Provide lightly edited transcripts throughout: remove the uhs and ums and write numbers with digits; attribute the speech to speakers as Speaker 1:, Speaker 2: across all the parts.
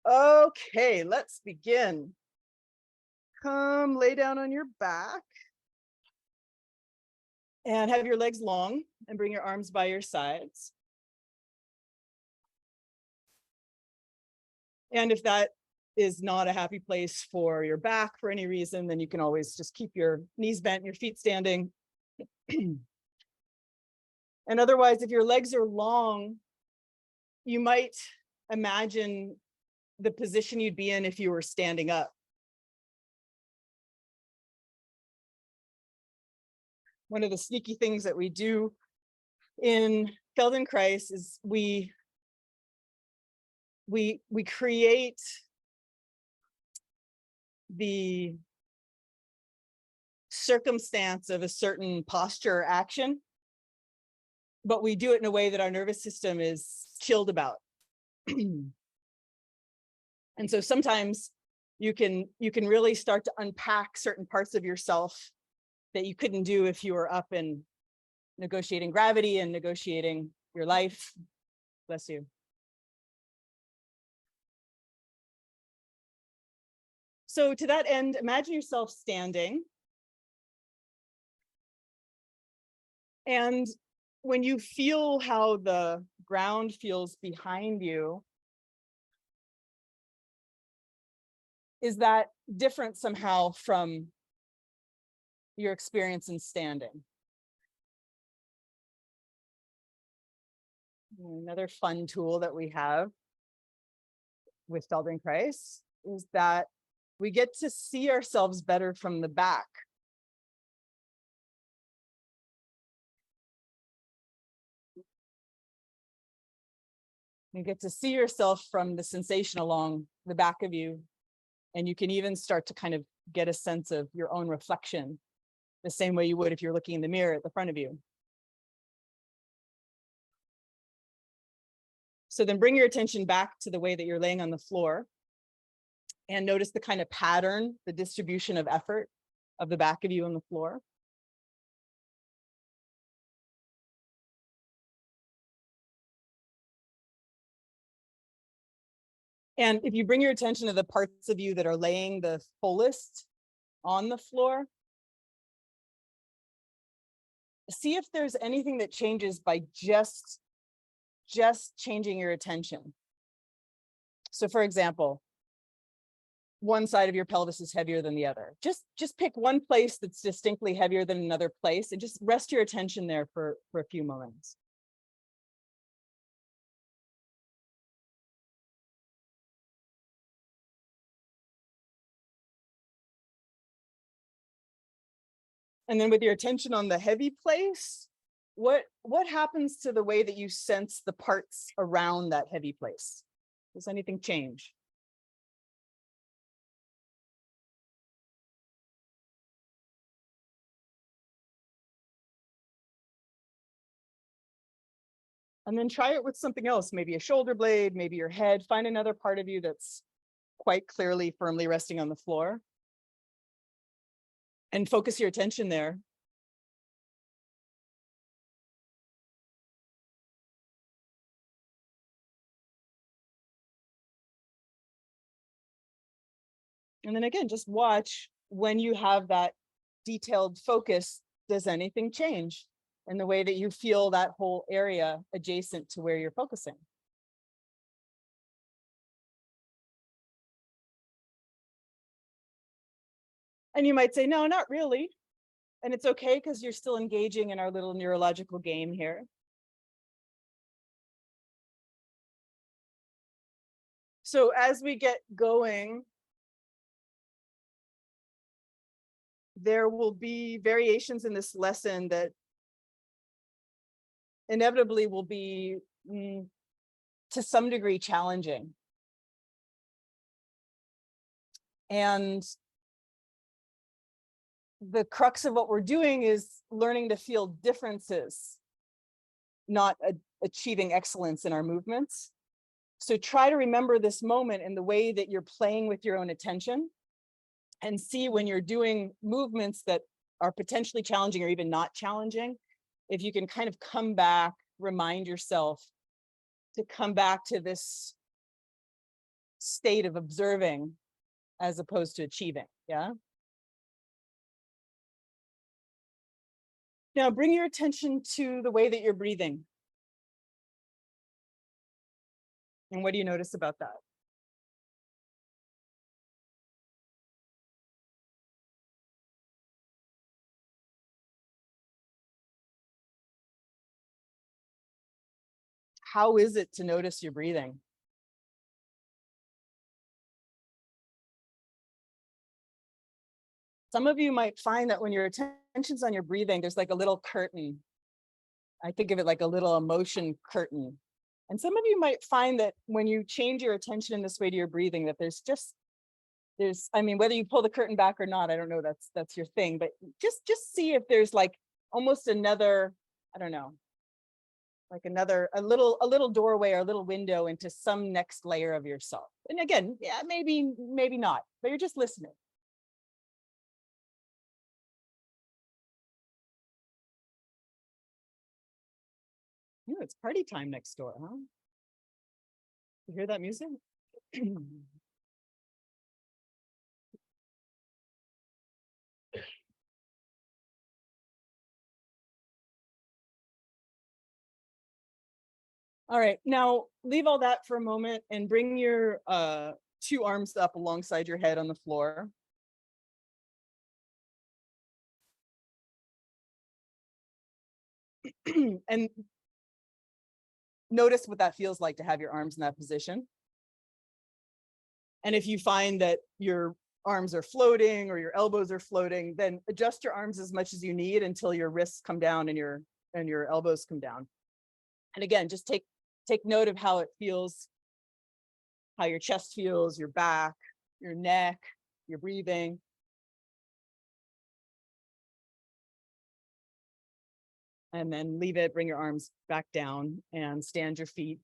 Speaker 1: Okay, let's begin. Come lay down on your back and have your legs long and bring your arms by your sides. And if that is not a happy place for your back for any reason, then you can always just keep your knees bent and your feet standing. And otherwise, if your legs are long, you might imagine the position you'd be in if you were standing up. One of the sneaky things that we do in Feldenkrais is we create the circumstance of a certain posture or action, but we do it in a way that our nervous system is chilled about. And so sometimes you can really start to unpack certain parts of yourself that you couldn't do if you were up and negotiating gravity and negotiating your life. Bless you. So to that end, imagine yourself standing. And when you feel how the ground feels behind you, is that different somehow from your experience in standing? Another fun tool that we have with Feldenkrais is that we get to see ourselves better from the back. You get to see yourself from the sensation along the back of you, and you can even start to kind of get a sense of your own reflection, the same way you would if you're looking in the mirror at the front of you. So then bring your attention back to the way that you're laying on the floor and notice the kind of pattern, the distribution of effort of the back of you on the floor. And if you bring your attention to the parts of you that are laying the fullest on the floor, see if there's anything that changes by just changing your attention. So for example, one side of your pelvis is heavier than the other. Just pick one place that's distinctly heavier than another place and just rest your attention there for a few moments. And then with your attention on the heavy place, what happens to the way that you sense the parts around that heavy place? Does anything change? And then try it with something else, maybe a shoulder blade, maybe your head. Find another part of you that's quite clearly, firmly resting on the floor. And focus your attention there. And then again, just watch when you have that detailed focus, does anything change in the way that you feel that whole area adjacent to where you're focusing? And you might say, no, not really. And it's okay because you're still engaging in our little neurological game here. So as we get going, there will be variations in this lesson that inevitably will be to some degree challenging. And the crux of what we're doing is learning to feel differences, not achieving excellence in our movements. So try to remember this moment in the way that you're playing with your own attention, and see when you're doing movements that are potentially challenging or even not challenging, if you can kind of come back, remind yourself to come back to this state of observing as opposed to achieving. Yeah. Now bring your attention to the way that you're breathing. And what do you notice about that? How is it to notice your breathing? Some of you might find that when your attention's on your breathing, there's like a little curtain. I think of it like a little emotion curtain. And some of you might find that when you change your attention in this way to your breathing, that I mean, whether you pull the curtain back or not, I don't know, that's your thing, but just see if there's like almost another, I don't know, like a little doorway or a little window into some next layer of yourself. And again, yeah, maybe not, but you're just listening. Ooh, it's party time next door, huh? You hear that music? All right, now leave all that for a moment and bring your two arms up alongside your head on the floor. And notice what that feels like to have your arms in that position. And if you find that your arms are floating or your elbows are floating, then adjust your arms as much as you need until your wrists come down and your elbows come down. And again, just take note of how it feels, how your chest feels, your back, your neck, your breathing. And then leave it, bring your arms back down and stand your feet.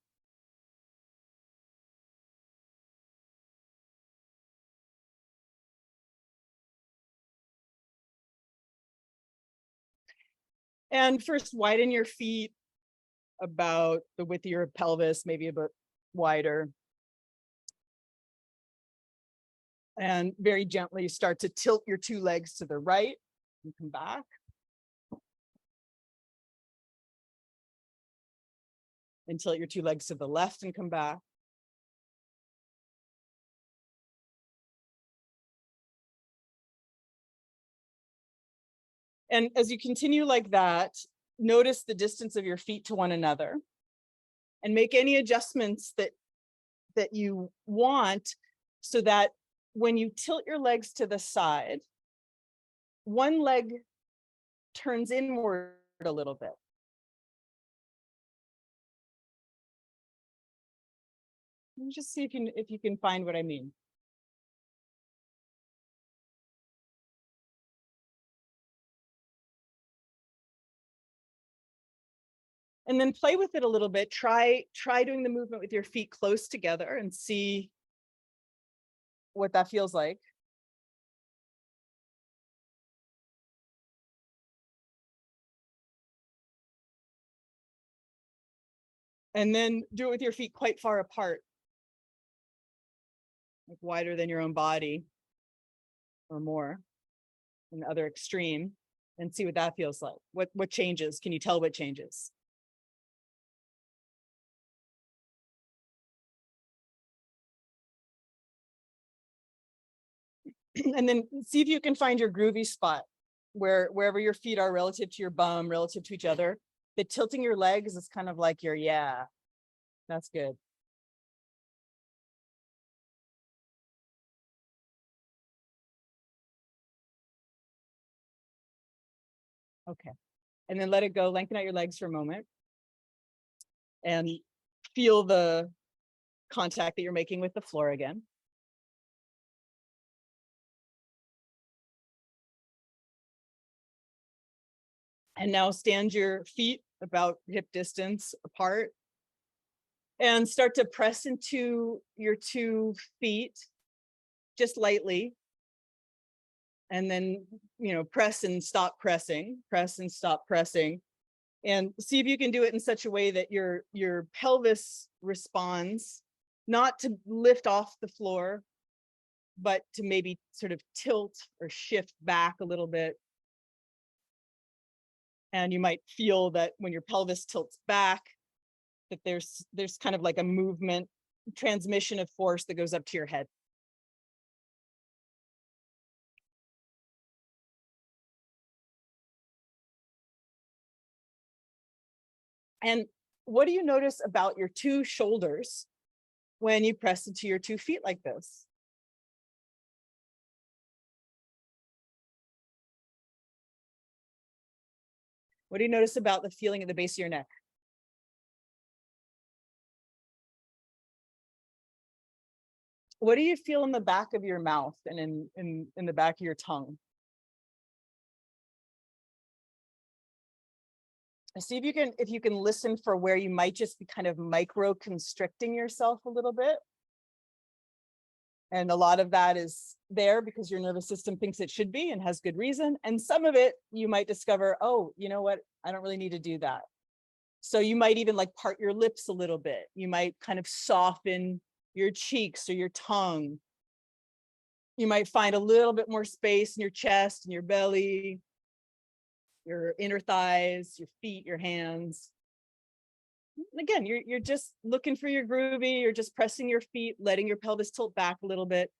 Speaker 1: And first, widen your feet about the width of your pelvis, maybe a bit wider. And very gently start to tilt your two legs to the right and come back. And tilt your two legs to the left and come back. And as you continue like that, notice the distance of your feet to one another and make any adjustments that you want so that when you tilt your legs to the side, one leg turns inward a little bit. Just see if you can find what I mean. And then play with it a little bit. Try doing the movement with your feet close together and see what that feels like. And then do it with your feet quite far apart, like wider than your own body or more, in the other extreme, and see what that feels like. What changes? Can you tell what changes? And then see if you can find your groovy spot wherever your feet are relative to your bum, relative to each other. The tilting your legs is kind of like your, yeah, that's good. Okay. And then let it go. Lengthen out your legs for a moment. And feel the contact that you're making with the floor again. And now stand your feet about hip distance apart and start to press into your two feet just lightly. And then, press and stop pressing, press and stop pressing. And see if you can do it in such a way that your pelvis responds, not to lift off the floor, but to maybe sort of tilt or shift back a little bit. And you might feel that when your pelvis tilts back, that there's kind of like a movement, transmission of force that goes up to your head. And what do you notice about your two shoulders when you press into your 2 feet like this? What do you notice about the feeling at the base of your neck? What do you feel in the back of your mouth and in the back of your tongue? See if you can listen for where you might just be kind of micro constricting yourself a little bit. And a lot of that is there because your nervous system thinks it should be and has good reason. And some of it you might discover, oh, you know what? I don't really need to do that. So you might even like part your lips a little bit. You might kind of soften your cheeks or your tongue. You might find a little bit more space in your chest and your belly, your inner thighs, your feet, your hands. Again, you're just looking for your groovy, you're just pressing your feet, letting your pelvis tilt back a little bit,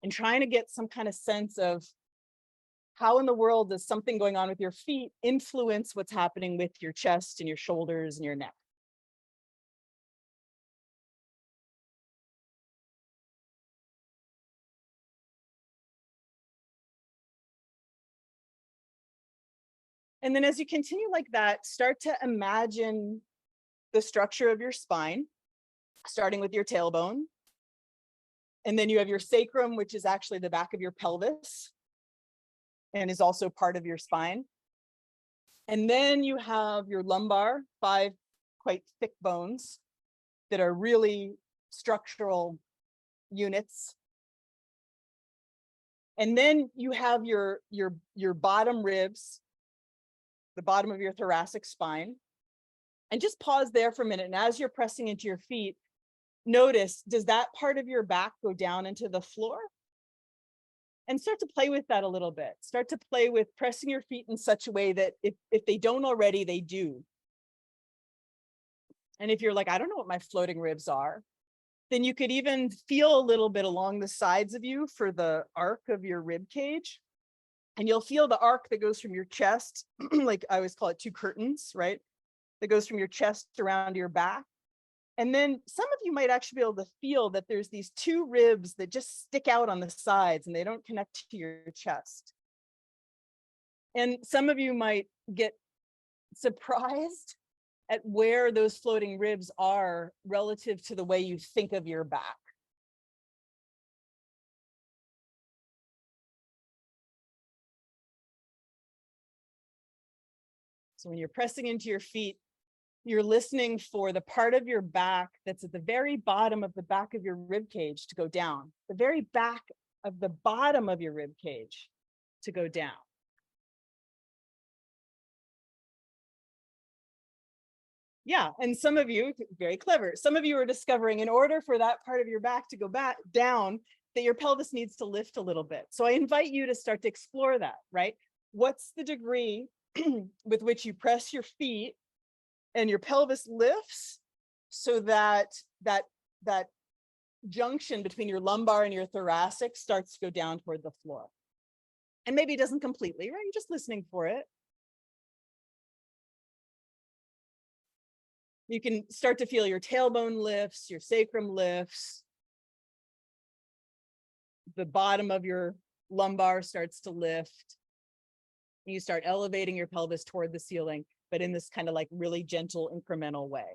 Speaker 1: and trying to get some kind of sense of how in the world does something going on with your feet influence what's happening with your chest and your shoulders and your neck. And then as you continue like that, start to imagine the structure of your spine, starting with your tailbone. And then you have your sacrum, which is actually the back of your pelvis and is also part of your spine. And then you have your lumbar, 5 quite thick bones that are really structural units. And then you have your bottom ribs, the bottom of your thoracic spine. And just pause there for a minute. And as you're pressing into your feet, notice, does that part of your back go down into the floor? And start to play with that a little bit. Start to play with pressing your feet in such a way that if they don't already, they do. And if you're like, I don't know what my floating ribs are, then you could even feel a little bit along the sides of you for the arc of your rib cage. And you'll feel the arc that goes from your chest, like I always call it 2 curtains, right? That goes from your chest around your back. And then some of you might actually be able to feel that there's these 2 ribs that just stick out on the sides and they don't connect to your chest. And some of you might get surprised at where those floating ribs are relative to the way you think of your back. So when you're pressing into your feet, you're listening for the part of your back that's at the very bottom of the back of your rib cage to go down, the very back of the bottom of your rib cage to go down. Yeah, and some of you, very clever, some of you are discovering in order for that part of your back to go back down, that your pelvis needs to lift a little bit. So I invite you to start to explore that, right? What's the degree with which you press your feet and your pelvis lifts so that that junction between your lumbar and your thoracic starts to go down toward the floor? And maybe it doesn't completely, right? You're just listening for it. You can start to feel your tailbone lifts, your sacrum lifts. The bottom of your lumbar starts to lift. You start elevating your pelvis toward the ceiling, but in this kind of like really gentle incremental way.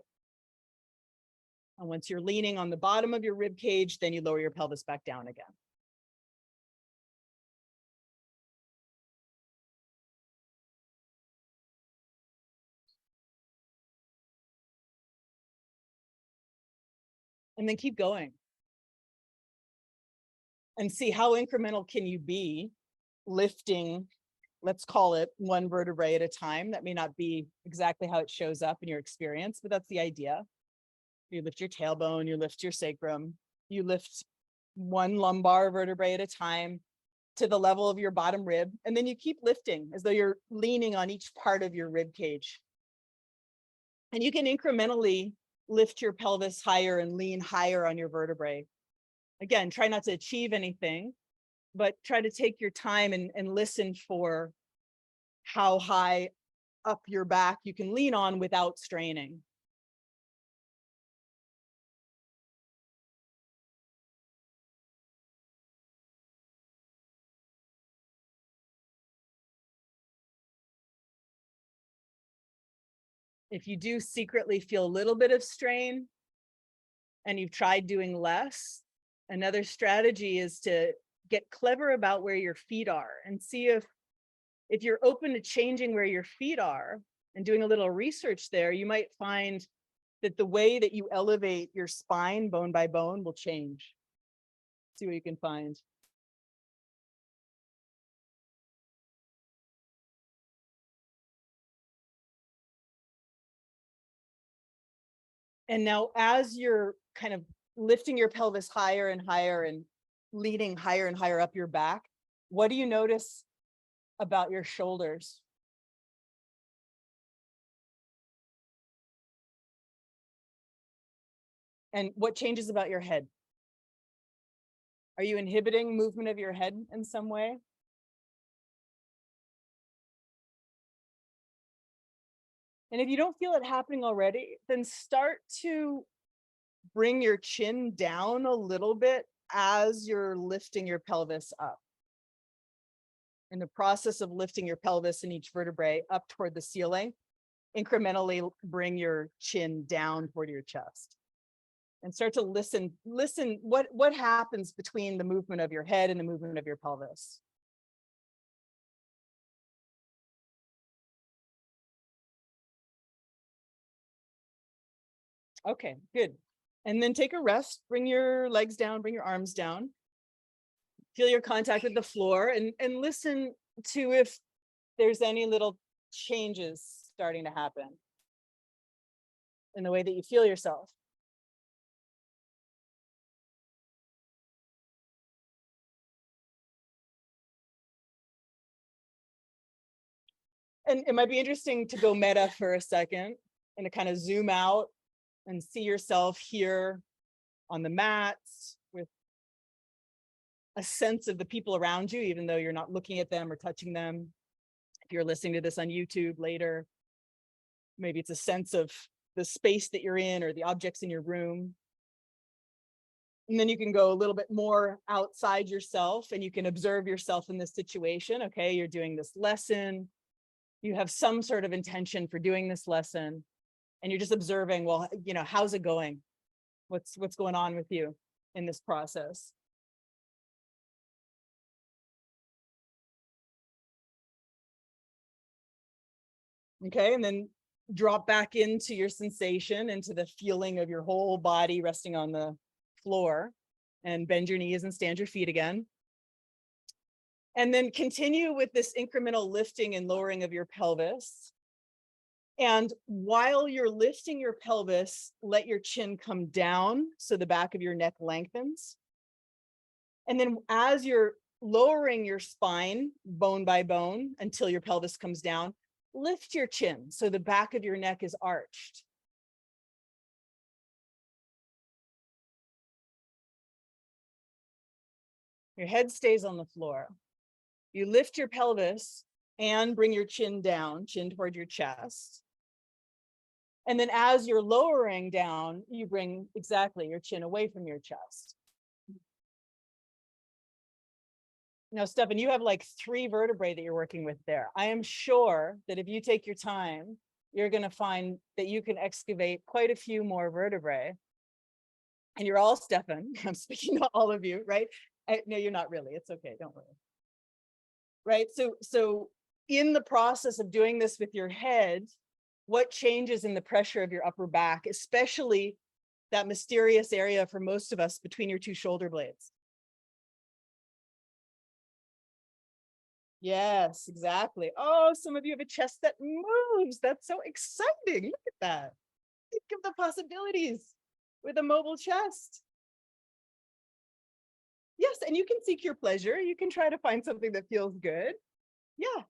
Speaker 1: And once you're leaning on the bottom of your rib cage, then you lower your pelvis back down again. And then keep going. And see how incremental can you be lifting, let's call it 1 vertebrae at a time. That may not be exactly how it shows up in your experience, but that's the idea. You lift your tailbone, you lift your sacrum, you lift one lumbar vertebrae at a time to the level of your bottom rib. And then you keep lifting as though you're leaning on each part of your rib cage. And you can incrementally lift your pelvis higher and lean higher on your vertebrae. Again, try not to achieve anything, but try to take your time and listen for how high up your back you can lean on without straining. If you do secretly feel a little bit of strain and you've tried doing less, another strategy is to get clever about where your feet are and see if you're open to changing where your feet are and doing a little research there, you might find that the way that you elevate your spine bone by bone will change. See what you can find. And now as you're kind of lifting your pelvis higher and higher and leading higher and higher up your back, what do you notice about your shoulders? And what changes about your head? Are you inhibiting movement of your head in some way? And if you don't feel it happening already, then start to bring your chin down a little bit as you're lifting your pelvis up. In the process of lifting your pelvis and each vertebrae up toward the ceiling, incrementally bring your chin down toward your chest. And start to listen what happens between the movement of your head and the movement of your pelvis. Okay, good. And then take a rest, bring your legs down, bring your arms down. Feel your contact with the floor and listen to if there's any little changes starting to happen in the way that you feel yourself. And it might be interesting to go meta for a second and to kind of zoom out and see yourself here on the mats with a sense of the people around you, even though you're not looking at them or touching them. If you're listening to this on YouTube later, maybe it's a sense of the space that you're in or the objects in your room. And then you can go a little bit more outside yourself and you can observe yourself in this situation. Okay, you're doing this lesson. You have some sort of intention for doing this lesson and you're just observing, well, you know, how's it going? What's going on with you in this process? Okay, and then drop back into your sensation, into the feeling of your whole body resting on the floor, and bend your knees and stand your feet again. And then continue with this incremental lifting and lowering of your pelvis. And while you're lifting your pelvis, let your chin come down so the back of your neck lengthens. And then as you're lowering your spine bone by bone until your pelvis comes down, lift your chin so the back of your neck is arched. Your head stays on the floor. You lift your pelvis and bring your chin down, chin toward your chest. And then as you're lowering down, you bring exactly your chin away from your chest. Now, Stefan, you have like 3 vertebrae that you're working with there. I am sure that if you take your time, you're going to find that you can excavate quite a few more vertebrae. And you're all Stefan. I'm speaking to all of you, right? No, you're not really. It's okay. Don't worry. Right. So in the process of doing this with your head, what changes in the pressure of your upper back, especially that mysterious area for most of us between your 2 shoulder blades? Yes, exactly. Oh, some of you have a chest that moves. That's so exciting. Look at that. Think of the possibilities. with a mobile chest. Yes, and you can seek your pleasure. You can try to find something that feels good. Yeah.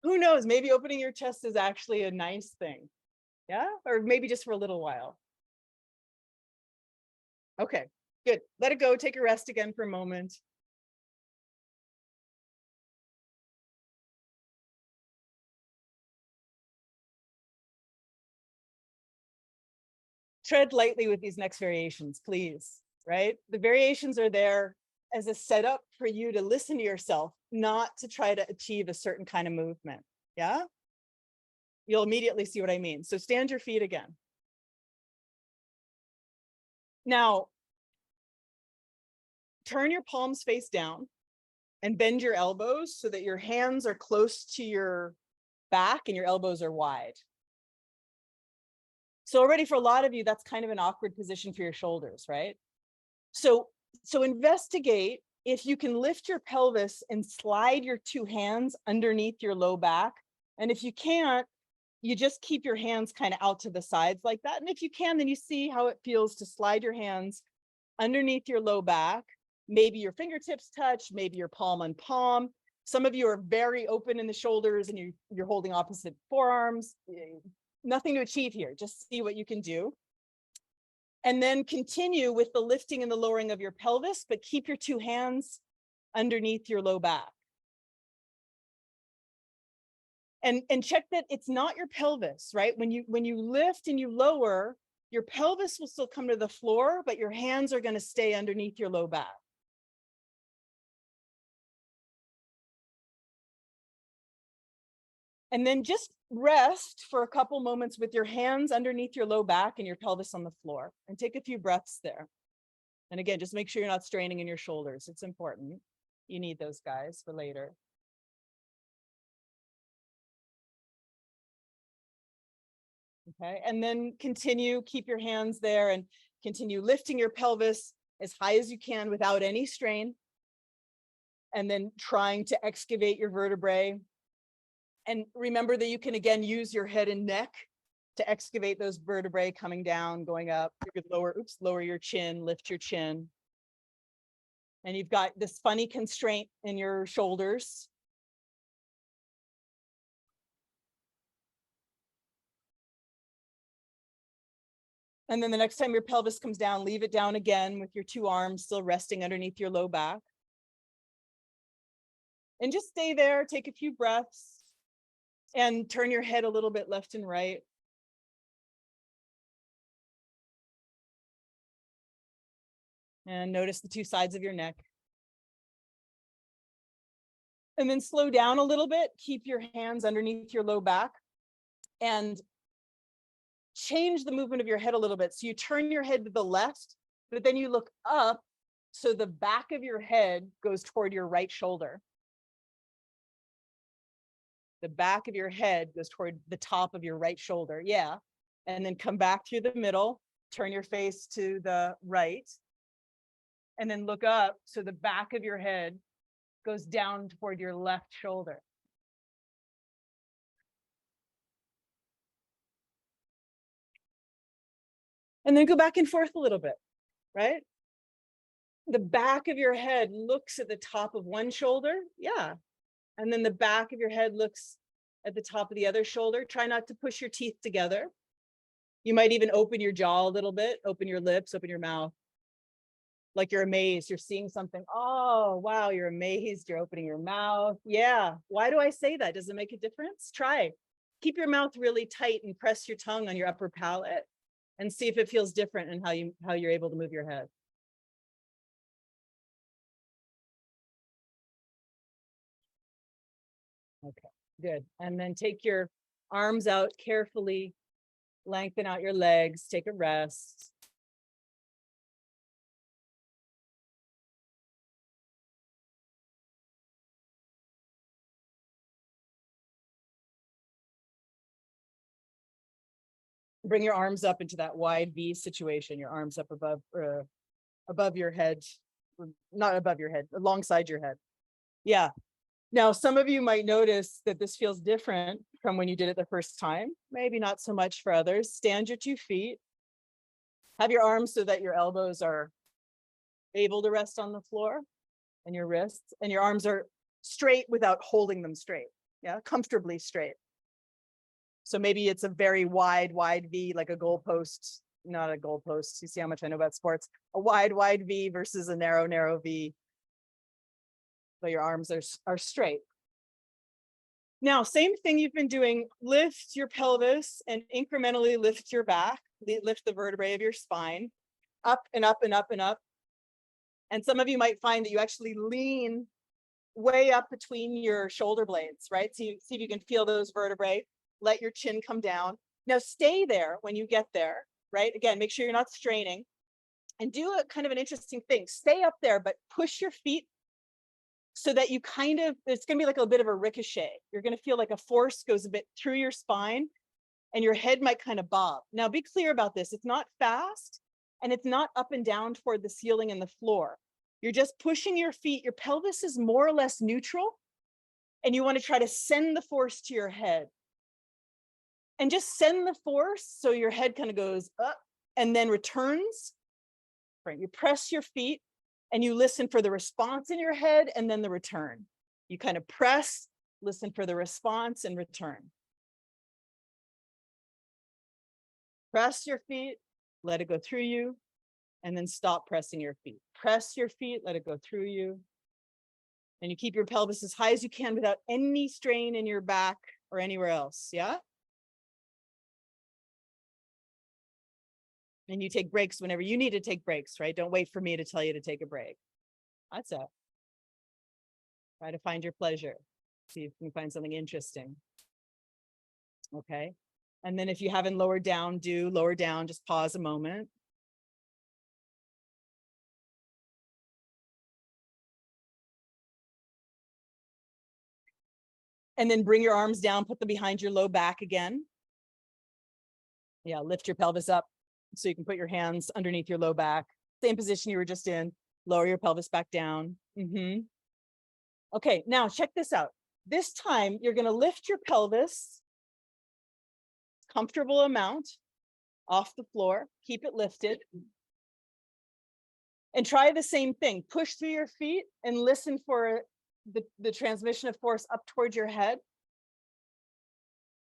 Speaker 1: Who knows? Maybe opening your chest is actually a nice thing. Yeah. Or maybe just for a little while. Okay, good. Let it go. Take a rest again for a moment. Tread lightly with these next variations, please, right? The variations are there as a setup for you to listen to yourself, not to try to achieve a certain kind of movement. Yeah? You'll immediately see what I mean. So stand your feet again. Now, turn your palms face down and bend your elbows so that your hands are close to your back and your elbows are wide. So already for a lot of you, that's kind of an awkward position for your shoulders, right? So investigate if you can lift your pelvis and slide your two hands underneath your low back. And if you can't, you just keep your hands kind of out to the sides like that. And if you can, then you see how it feels to slide your hands underneath your low back. Maybe your fingertips touch, maybe your palm on palm. Some of you are very open in the shoulders and you're holding opposite forearms. Nothing to achieve here. Just see what you can do. And then continue with the lifting and the lowering of your pelvis, but keep your two hands underneath your low back. And check that it's not your pelvis, right? When you lift and you lower, your pelvis will still come to the floor, but your hands are going to stay underneath your low back. And then just rest for a couple moments with your hands underneath your low back and your pelvis on the floor, and take a few breaths there. And again, just make sure you're not straining in your shoulders. It's important. You need those guys for later. Okay, and then continue, keep your hands there and continue lifting your pelvis as high as you can without any strain. And then trying to excavate your vertebrae. And remember that you can again use your head and neck to excavate those vertebrae coming down, going up. You could lower your chin, lift your chin. And you've got this funny constraint in your shoulders. And then the next time your pelvis comes down, leave it down again with your two arms still resting underneath your low back. And just stay there, take a few breaths, and turn your head a little bit left and right. And notice the two sides of your neck. And then slow down a little bit, keep your hands underneath your low back, and change the movement of your head a little bit. So you turn your head to the left, but then you look up, so the back of your head goes toward your right shoulder. The back of your head goes toward the top of your right shoulder. Yeah. And then come back through the middle, turn your face to the right, and then look up, so the back of your head goes down toward your left shoulder. And then go back and forth a little bit, right? The back of your head looks at the top of one shoulder. Yeah. And then the back of your head looks at the top of the other shoulder. Try not to push your teeth together. You might even open your jaw a little bit, open your lips, open your mouth. Like you're amazed, you're seeing something. Oh, wow, you're amazed, you're opening your mouth. Yeah. Why do I say that? Does it make a difference? Try. Keep your mouth really tight and press your tongue on your upper palate and see if it feels different in how you're able to move your head. Okay, good. And then take your arms out carefully, lengthen out your legs, take a rest. Bring your arms up into that wide V situation, your arms up above your head, not above your head, alongside your head. Yeah. Now, some of you might notice that this feels different from when you did it the first time. Maybe not so much for others. Stand your 2 feet. Have your arms so that your elbows are able to rest on the floor, and your wrists, and your arms are straight without holding them straight. Yeah, comfortably straight. So maybe it's a very wide V, like a goalpost, not a goalpost. You see how much I know about sports? A wide V versus a narrow V. So your arms are straight. Now, same thing you've been doing, lift your pelvis and incrementally lift your back, lift the vertebrae of your spine, up and up and up and up. And some of you might find that you actually lean way up between your shoulder blades, right? So you see if you can feel those vertebrae, let your chin come down. Now stay there when you get there, right? Again, make sure you're not straining, and do a kind of an interesting thing. Stay up there, but push your feet so that you kind of, it's going to be like a bit of a ricochet. You're going to feel like a force goes a bit through your spine and your head might kind of bob. Now be clear about this. It's not fast and it's not up and down toward the ceiling and the floor. You're just pushing your feet. Your pelvis is more or less neutral, and you want to try to send the force to your head. And just send the force so your head kind of goes up and then returns. Right? You press your feet and you listen for the response in your head and then the return. You kind of press, listen for the response, and return. Press your feet, let it go through you, and then stop pressing your feet. Press your feet, let it go through you. And you keep your pelvis as high as you can without any strain in your back or anywhere else, yeah? And you take breaks whenever you need to take breaks, right? Don't wait for me to tell you to take a break. That's it. Try to find your pleasure. See if you can find something interesting. Okay. And then if you haven't lowered down, do lower down, just pause a moment. And then bring your arms down, put them behind your low back again. Yeah, lift your pelvis up so you can put your hands underneath your low back. Same position you were just in. Lower your pelvis back down. Okay, now check this out. This time you're going to lift your pelvis comfortable amount off the floor. Keep it lifted. And try the same thing. Push through your feet and listen for the transmission of force up towards your head.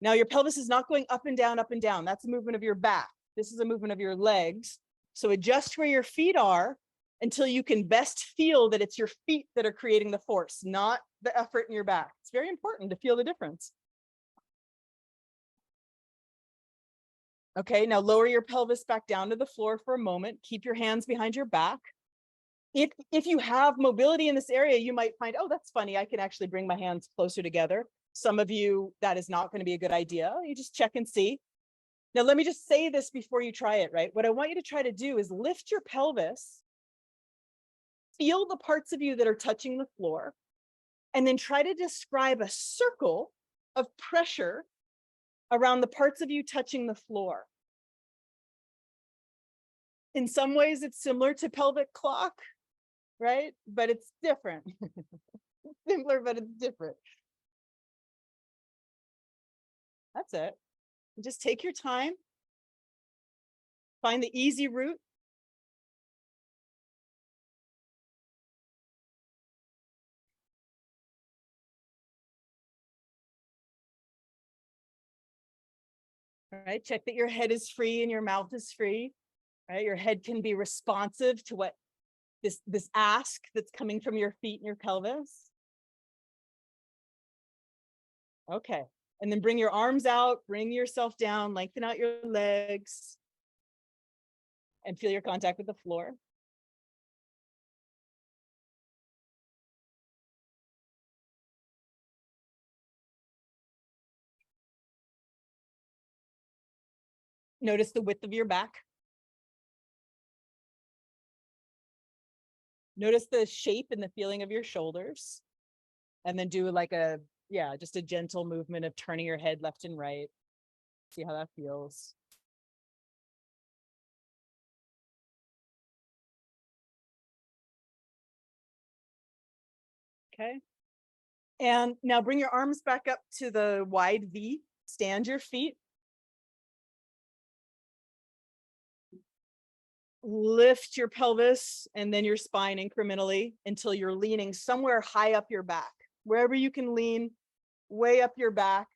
Speaker 1: Now your pelvis is not going up and down, up and down. That's a movement of your back. This is a movement of your legs. So adjust where your feet are until you can best feel that it's your feet that are creating the force, not the effort in your back. It's very important to feel the difference. Okay, now lower your pelvis back down to the floor for a moment. Keep your hands behind your back. If you have mobility in this area, you might find, oh, that's funny, I can actually bring my hands closer together. Some of you, that is not going to be a good idea. You just check and see. Now, let me just say this before you try it, right? What I want you to try to do is lift your pelvis, feel the parts of you that are touching the floor, and then try to describe a circle of pressure around the parts of you touching the floor. In some ways, it's similar to pelvic clock, right? But it's different. Similar, but it's different. That's it. Just take your time. Find the easy route. All right, check that your head is free and your mouth is free. Right, your head can be responsive to what this ask that's coming from your feet and your pelvis. Okay, and then bring your arms out, bring yourself down, lengthen out your legs, and feel your contact with the floor. Notice the width of your back. Notice the shape and the feeling of your shoulders. And then do like just a gentle movement of turning your head left and right. See how that feels. Okay. And now bring your arms back up to the wide V. Stand your feet. lift your pelvis and then your spine incrementally until you're leaning somewhere high up your back, wherever you can lean, way up your back.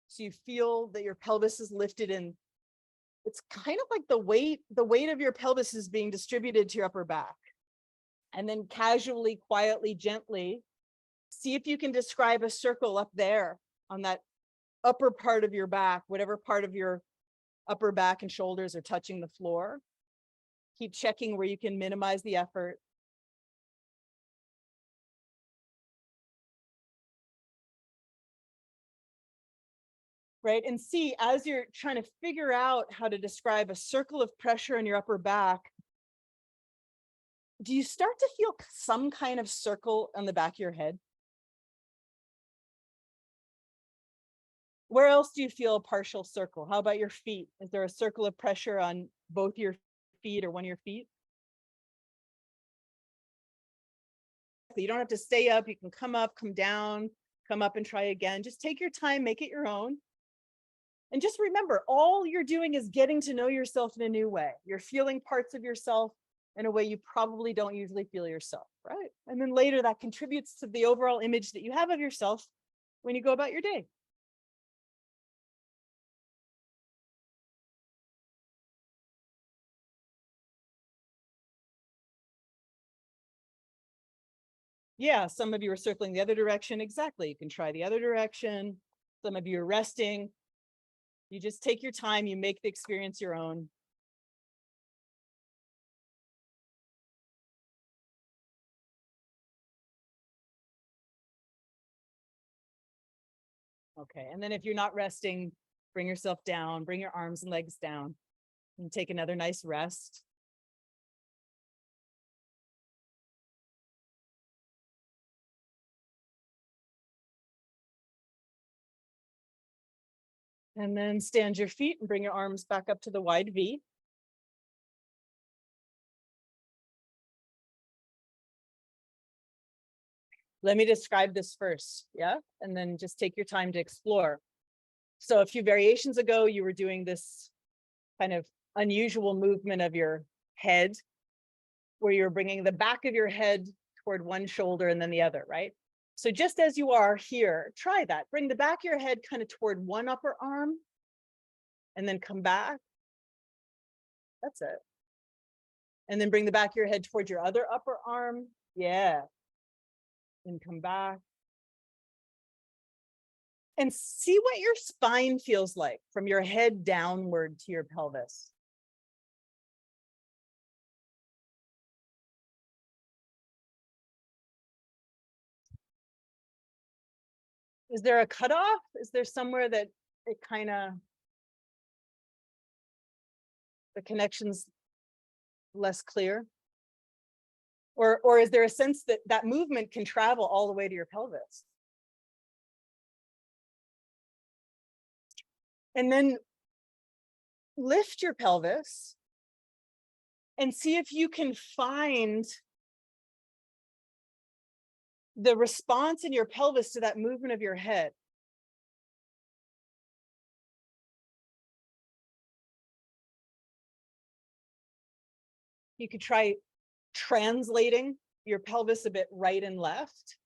Speaker 1: So you feel that your pelvis is lifted, and it's kind of like the weight of your pelvis is being distributed to your upper back. And then casually, quietly, gently, see if you can describe a circle up there on that upper part of your back, whatever part of your upper back and shoulders are touching the floor. Keep checking where you can minimize the effort. Right, and see, as you're trying to figure out how to describe a circle of pressure in your upper back, do you start to feel some kind of circle on the back of your head? Where else do you feel a partial circle? How about your feet? Is there a circle of pressure on both your feet or one of your feet? You don't have to stay up. You can come up, come down, come up and try again. Just take your time, make it your own. And just remember, all you're doing is getting to know yourself in a new way. You're feeling parts of yourself in a way you probably don't usually feel yourself, right? And then later that contributes to the overall image that you have of yourself when you go about your day. Yeah, some of you are circling the other direction. Exactly. You can try the other direction. Some of you are resting. You just take your time, you make the experience your own. Okay, and then if you're not resting, bring yourself down, bring your arms and legs down, and take another nice rest. And then stand your feet and bring your arms back up to the wide V. Let me describe this first, yeah? And then just take your time to explore. So a few variations ago, you were doing this kind of unusual movement of your head, where you're bringing the back of your head toward one shoulder and then the other, right? So just as you are here, try that. Bring the back of your head kind of toward one upper arm and then come back. That's it. And then bring the back of your head towards your other upper arm. Yeah. And come back. And see what your spine feels like from your head downward to your pelvis. Is there a cutoff? Is there somewhere that it kind of, the connection's less clear? Or is there a sense that that movement can travel all the way to your pelvis? And then lift your pelvis and see if you can find the response in your pelvis to that movement of your head. You could try translating your pelvis a bit right and left.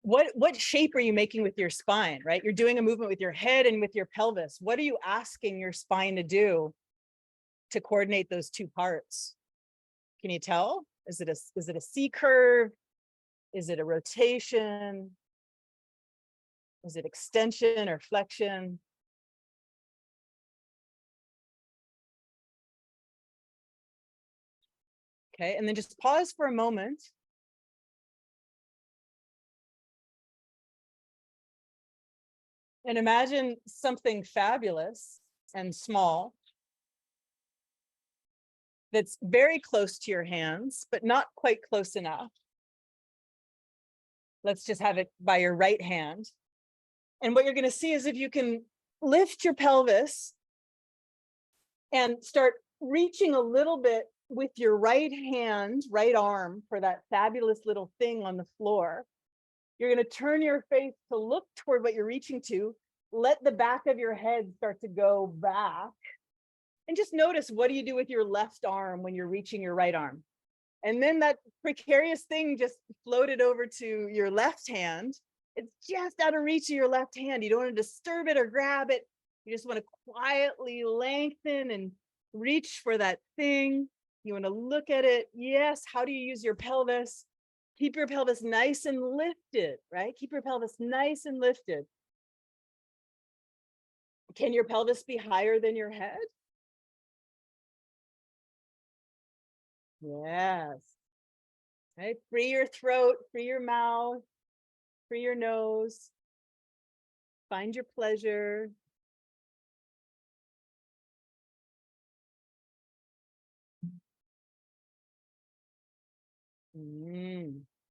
Speaker 1: What shape are you making with your spine, right? You're doing a movement with your head and with your pelvis. What are you asking your spine to do to coordinate those two parts? Can you tell? Is it a C curve? Is it a rotation? Is it extension or flexion? Okay, and then just pause for a moment. And imagine something fabulous and small that's very close to your hands, but not quite close enough. Let's just have it by your right hand. And what you're going to see is if you can lift your pelvis and start reaching a little bit with your right hand, right arm for that fabulous little thing on the floor. You're going to turn your face to look toward what you're reaching to. Let the back of your head start to go back And just notice, what do you do with your left arm when you're reaching your right arm? And then that precarious thing just floated over to your left hand. It's just out of reach of your left hand. You don't want to disturb it or grab it. You just want to quietly lengthen and reach for that thing. You want to look at it. Yes. How do you use your pelvis? Keep your pelvis nice and lifted, right? Keep your pelvis nice and lifted. Can your pelvis be higher than your head? Yes. Right? Free your throat, free your mouth, free your nose. Find your pleasure.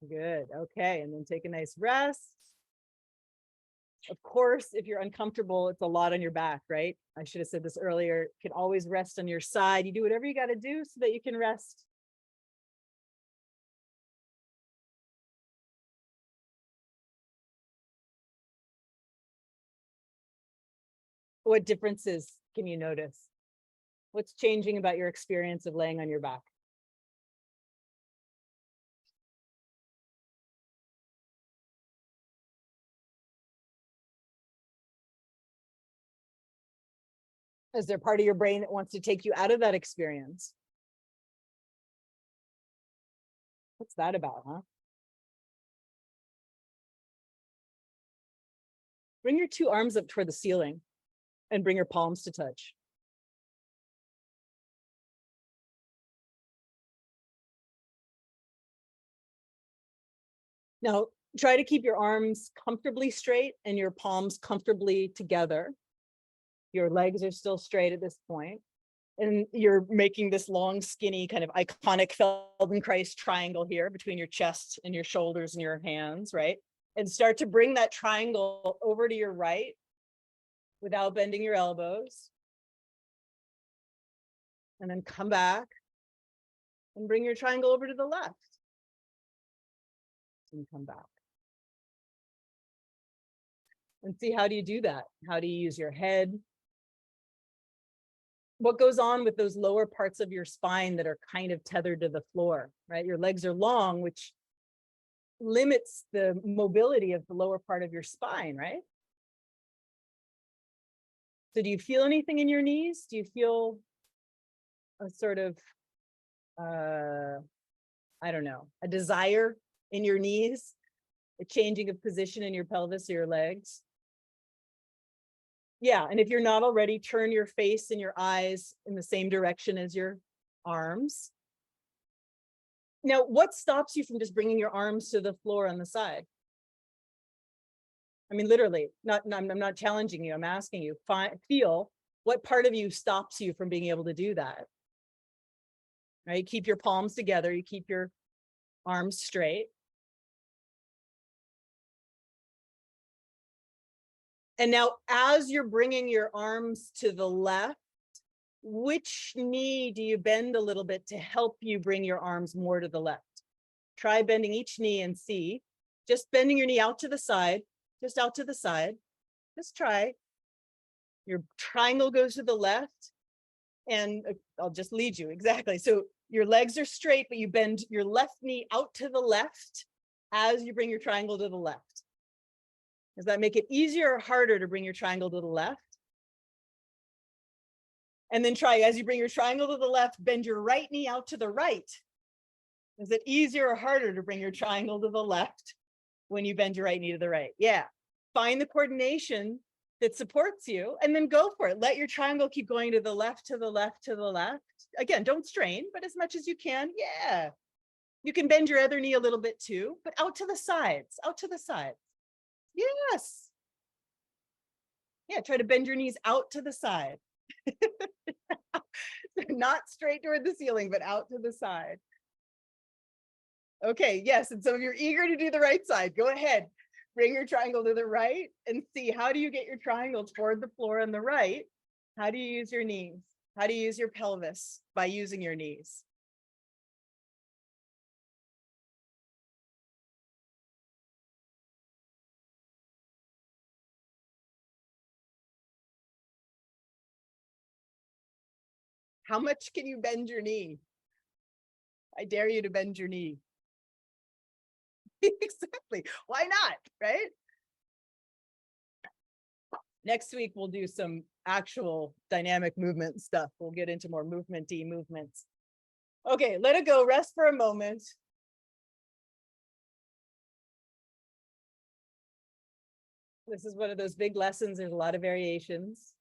Speaker 1: Good. Okay. And then take a nice rest. Of course, if you're uncomfortable, it's a lot on your back, right? I should have said this earlier. You can always rest on your side. You do whatever you got to do so that you can rest. What differences can you notice? What's changing about your experience of laying on your back? Is there part of your brain that wants to take you out of that experience? What's that about, huh? Bring your two arms up toward the ceiling and bring your palms to touch. Now, try to keep your arms comfortably straight and your palms comfortably together. Your legs are still straight at this point. And you're making this long, skinny, kind of iconic Feldenkrais triangle here between your chest and your shoulders and your hands, right? And start to bring that triangle over to your right without bending your elbows. And then come back and bring your triangle over to the left. And come back. And see, how do you do that? How do you use your head? What goes on with those lower parts of your spine that are kind of tethered to the floor, right? Your legs are long, which limits the mobility of the lower part of your spine, right? So do you feel anything in your knees? Do you feel a sort of, I don't know, a desire in your knees, a changing of position in your pelvis or your legs? Yeah, and if you're not already, turn your face and your eyes in the same direction as your arms. Now, what stops you from just bringing your arms to the floor on the side? I mean, literally, I'm not challenging you. I'm asking you, feel what part of you stops you from being able to do that, right? Keep your palms together. You keep your arms straight. And now, as you're bringing your arms to the left, which knee do you bend a little bit to help you bring your arms more to the left? Try bending each knee and see. Just bending your knee out to the side, just out to the side. Just try. Your triangle goes to the left, and I'll just lead you. Exactly. So your legs are straight, but you bend your left knee out to the left as you bring your triangle to the left. Does that make it easier or harder to bring your triangle to the left? And then try, as you bring your triangle to the left, bend your right knee out to the right. Is it easier or harder to bring your triangle to the left when you bend your right knee to the right? Yeah. Find the coordination that supports you and then go for it. Let your triangle keep going to the left, to the left, to the left. Again, don't strain, but as much as you can. Yeah. You can bend your other knee a little bit too, but out to the sides, out to the sides. Yes. Yeah, try to bend your knees out to the side. Not straight toward the ceiling, but out to the side. Okay, yes, and some of you are eager to do the right side. Go ahead, bring your triangle to the right and see, how do you get your triangle toward the floor on the right? How do you use your knees? How do you use your pelvis? By using your knees. How much can you bend your knee? I dare you to bend your knee. Exactly. Why not? Right? Next week, we'll do some actual dynamic movement stuff. We'll get into more movement-y movements. Okay, let it go. Rest for a moment. This is one of those big lessons. There's a lot of variations.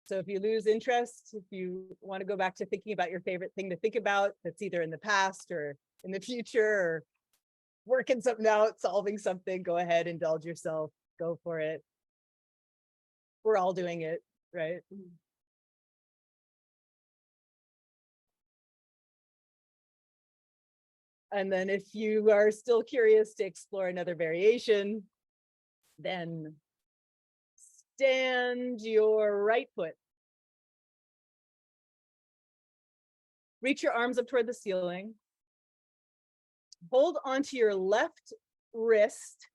Speaker 1: So if you lose interest, if you want to go back to thinking about your favorite thing to think about, that's either in the past or in the future, or working something out, solving something, go ahead, indulge yourself, go for it. We're all doing it, right? And then if you are still curious to explore another variation, then stand your right foot. Reach your arms up toward the ceiling. Hold onto your left wrist.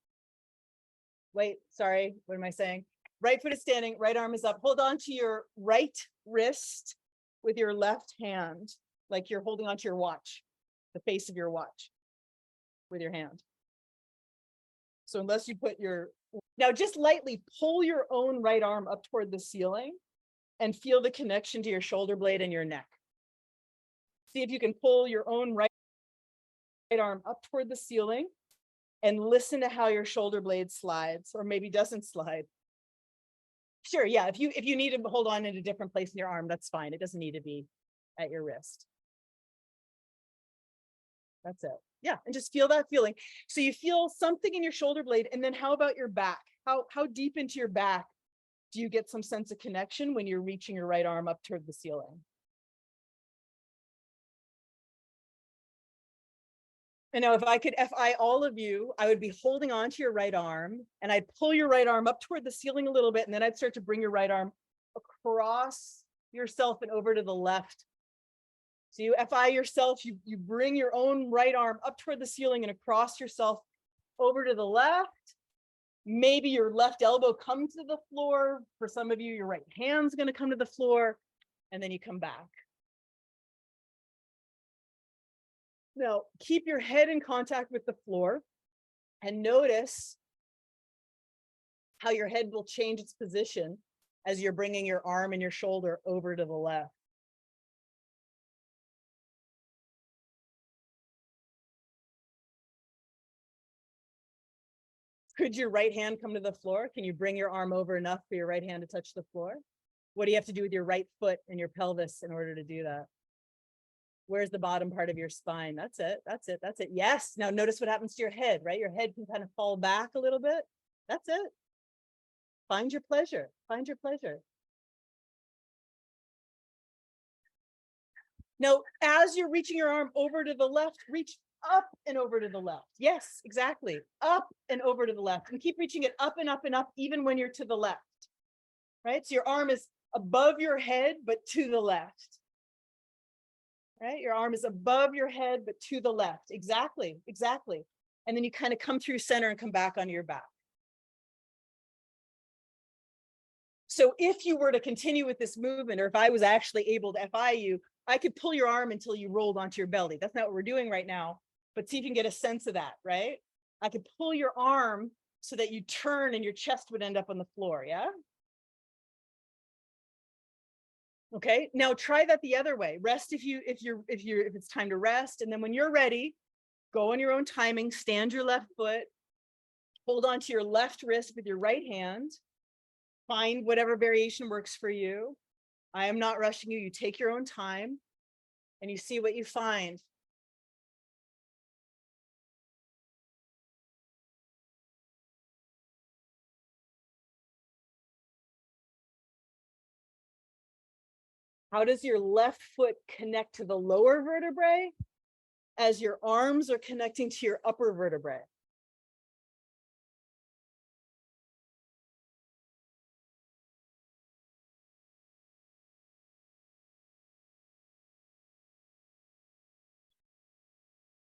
Speaker 1: Wait, sorry, what am I saying? Right foot is standing, right arm is up. Hold on to your right wrist with your left hand, like you're holding onto your watch, the face of your watch with your hand. So unless you put your, now just lightly pull your own right arm up toward the ceiling and feel the connection to your shoulder blade and your neck. See if you can pull your own right arm up toward the ceiling and listen to how your shoulder blade slides, or maybe doesn't slide. Sure, yeah, if you need to hold on in a different place in your arm, that's fine. It doesn't need to be at your wrist. That's it. Yeah, and just feel that feeling. So you feel something in your shoulder blade, and then how about your back? How deep into your back do you get some sense of connection when you're reaching your right arm up toward the ceiling? And now if I could FI all of you, I would be holding on to your right arm, and I'd pull your right arm up toward the ceiling a little bit, and then I'd start to bring your right arm across yourself and over to the left. So you FI yourself, you bring your own right arm up toward the ceiling and across yourself over to the left. Maybe your left elbow comes to the floor. For some of you, your right hand's going to come to the floor, and then you come back. Now, keep your head in contact with the floor and notice how your head will change its position as you're bringing your arm and your shoulder over to the left. Could your right hand come to the floor? Can you bring your arm over enough for your right hand to touch the floor? What do you have to do with your right foot and your pelvis in order to do that? Where's the bottom part of your spine? That's it. That's it. That's it. Yes. Now notice what happens to your head, right? Your head can kind of fall back a little bit. That's it. Find your pleasure. Find your pleasure. Now, as you're reaching your arm over to the left, reach up and over to the left. Yes, exactly. Up and over to the left. And keep reaching it up and up and up, even when you're to the left. Right? So your arm is above your head, but to the left. Right? Your arm is above your head, but to the left. Exactly, exactly. And then you kind of come through center and come back onto your back. So if you were to continue with this movement, or if I was actually able to FI you, I could pull your arm until you rolled onto your belly. That's not what we're doing right now, but see if you can get a sense of that, right? I could pull your arm so that you turn and your chest would end up on the floor, yeah? Okay, now try that the other way. Rest if it's time to rest, and then when you're ready, go on your own timing, stand your left foot, hold on to your left wrist with your right hand, find whatever variation works for you. I am not rushing you. You take your own time and you see what you find. How does your left foot connect to the lower vertebrae as your arms are connecting to your upper vertebrae?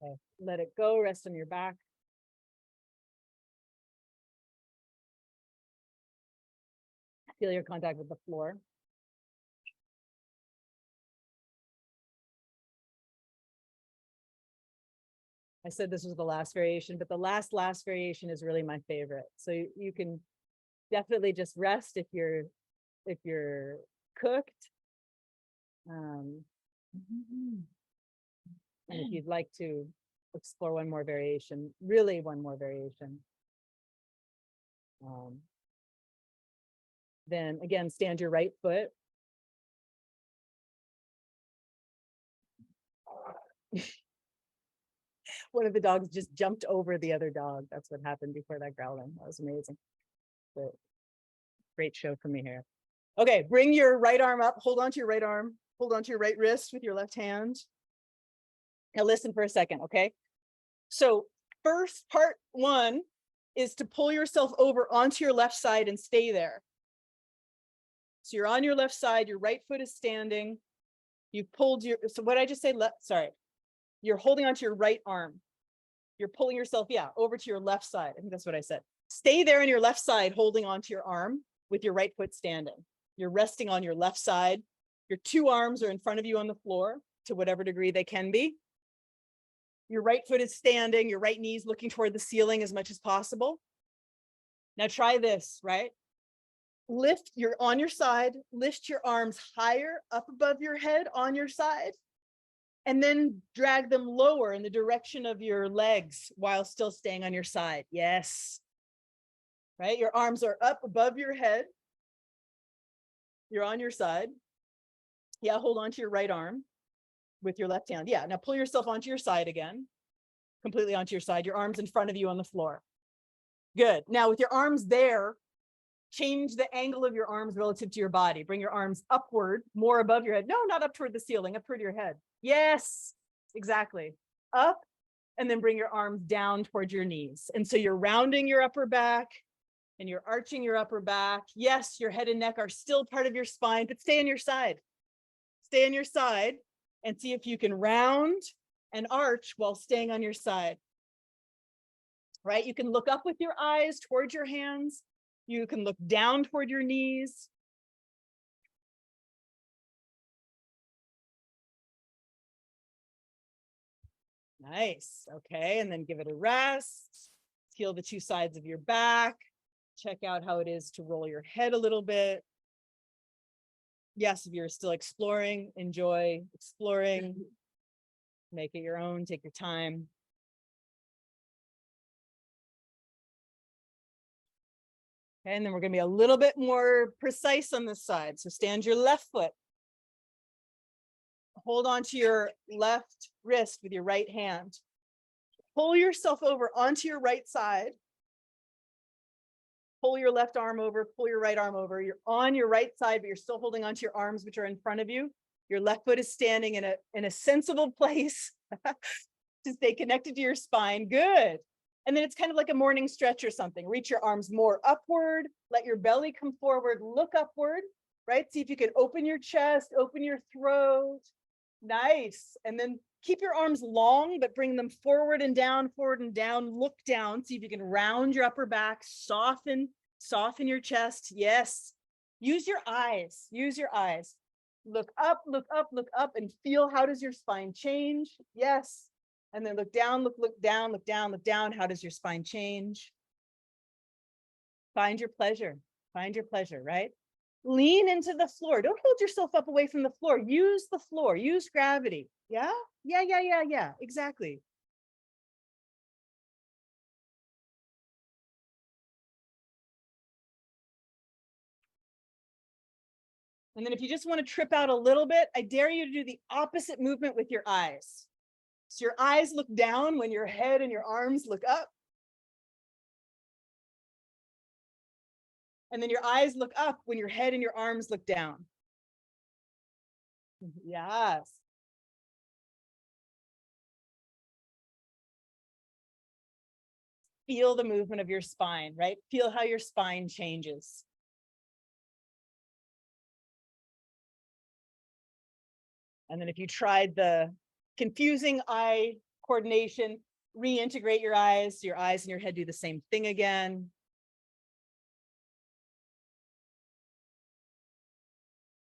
Speaker 1: Okay. Let it go, rest on your back. Feel your contact with the floor. I said this was the last variation, but the last variation is really my favorite. So you can definitely just rest if you're cooked. And if you'd like to explore one more variation, really one more variation, then again, stand your right foot. One of the dogs just jumped over the other dog. That's what happened before that growling. That was amazing. But great show for me here. Okay, bring your right arm up. Hold on to your right arm. Hold on to your right wrist with your left hand. Now listen for a second, okay? So first part one is to pull yourself over onto your left side and stay there. So you're on your left side, your right foot is standing. You've pulled your, so what I just say, sorry. You're holding onto your right arm. You're pulling yourself, yeah, over to your left side. I think that's what I said. Stay there on your left side, holding onto your arm with your right foot standing. You're resting on your left side. Your two arms are in front of you on the floor to whatever degree they can be. Your right foot is standing, your right knee is looking toward the ceiling as much as possible. Now try this, right? Lift, you're on your side, lift your arms higher up above your head on your side, and then drag them lower in the direction of your legs while still staying on your side. Yes. Right? Your arms are up above your head. You're on your side. Yeah, hold on to your right arm with your left hand. Yeah, now pull yourself onto your side again, completely onto your side. Your arms in front of you on the floor. Good. Now with your arms there, change the angle of your arms relative to your body. Bring your arms upward, more above your head. No, not up toward the ceiling, up toward your head. Yes, exactly. Up, and then bring your arms down towards your knees. And so you're rounding your upper back and you're arching your upper back. Yes, your head and neck are still part of your spine, but stay on your side. Stay on your side and see if you can round and arch while staying on your side. Right? You can look up with your eyes towards your hands. You can look down toward your knees. Nice. Okay. And then give it a rest. Feel the two sides of your back. Check out how it is to roll your head a little bit. Yes, if you're still exploring, enjoy exploring. Make it your own. Take your time. Okay, and then we're going to be a little bit more precise on this side. So stand your left foot. Hold on to your left wrist with your right hand. Pull yourself over onto your right side. Pull your left arm over, pull your right arm over. You're on your right side, but you're still holding onto your arms, which are in front of you. Your left foot is standing in a sensible place to stay connected to your spine. Good. And then it's kind of like a morning stretch or something. Reach your arms more upward. Let your belly come forward. Look upward, right? See if you can open your chest, open your throat. Nice. And then keep your arms long, but bring them forward and down, forward and down. Look down. See if you can round your upper back, soften your chest. Yes. Use your eyes. Use your eyes. Look up, look up, look up, and feel how does your spine change? Yes. And then look down, look down, look down, look down. How does your spine change? Find your pleasure. Find your pleasure, right? Lean into the floor. Don't hold yourself up away from the floor. Use the floor. Use gravity. Yeah? Yeah. Exactly. And then if you just want to trip out a little bit, I dare you to do the opposite movement with your eyes. So your eyes look down when your head and your arms look up. And then your eyes look up when your head and your arms look down. Yes. Feel the movement of your spine, right? Feel how your spine changes. And then if you tried the confusing eye coordination, reintegrate your eyes. Your eyes and your head do the same thing again.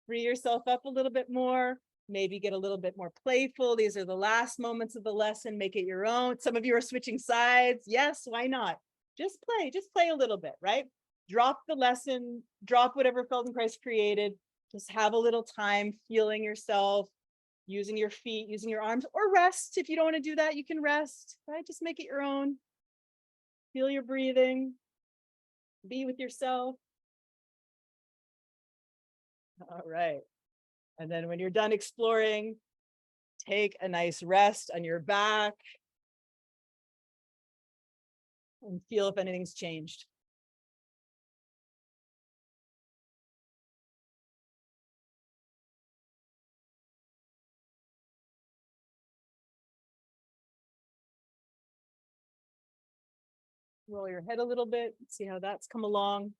Speaker 1: free yourself up a little bit more, maybe get a little bit more playful. These are the last moments of the lesson. Make it your own. Some of you are switching sides. Yes, why not? Just play a little bit, right? Drop the lesson, drop whatever Feldenkrais created. Just have a little time feeling yourself, using your feet, using your arms, or rest. If you don't want to do that, you can rest, right? Just make it your own. Feel your breathing. Be with yourself. All right. And then when you're done exploring, take a nice rest on your back and feel if anything's changed. Roll your head a little bit, see how that's come along.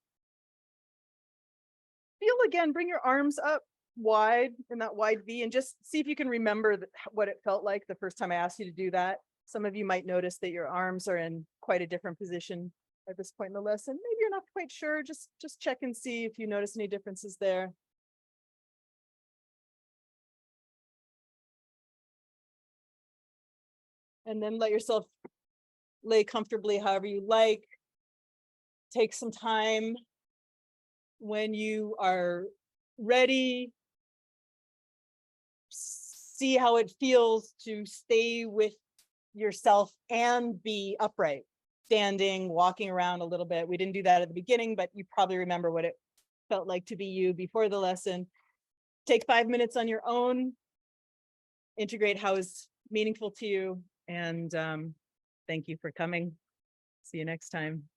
Speaker 1: Feel again, bring your arms up wide in that wide V and just see if you can remember what it felt like the first time I asked you to do that. Some of you might notice that your arms are in quite a different position at this point in the lesson. Maybe you're not quite sure, just check and see if you notice any differences there. And then let yourself lay comfortably however you like. Take some time when you are ready. See how it feels to stay with yourself and be upright, standing, walking around a little bit. We didn't do that at the beginning, but you probably remember what it felt like to be you before the lesson. Take 5 minutes on your own, integrate how is meaningful to you, and thank you for coming. See you next time.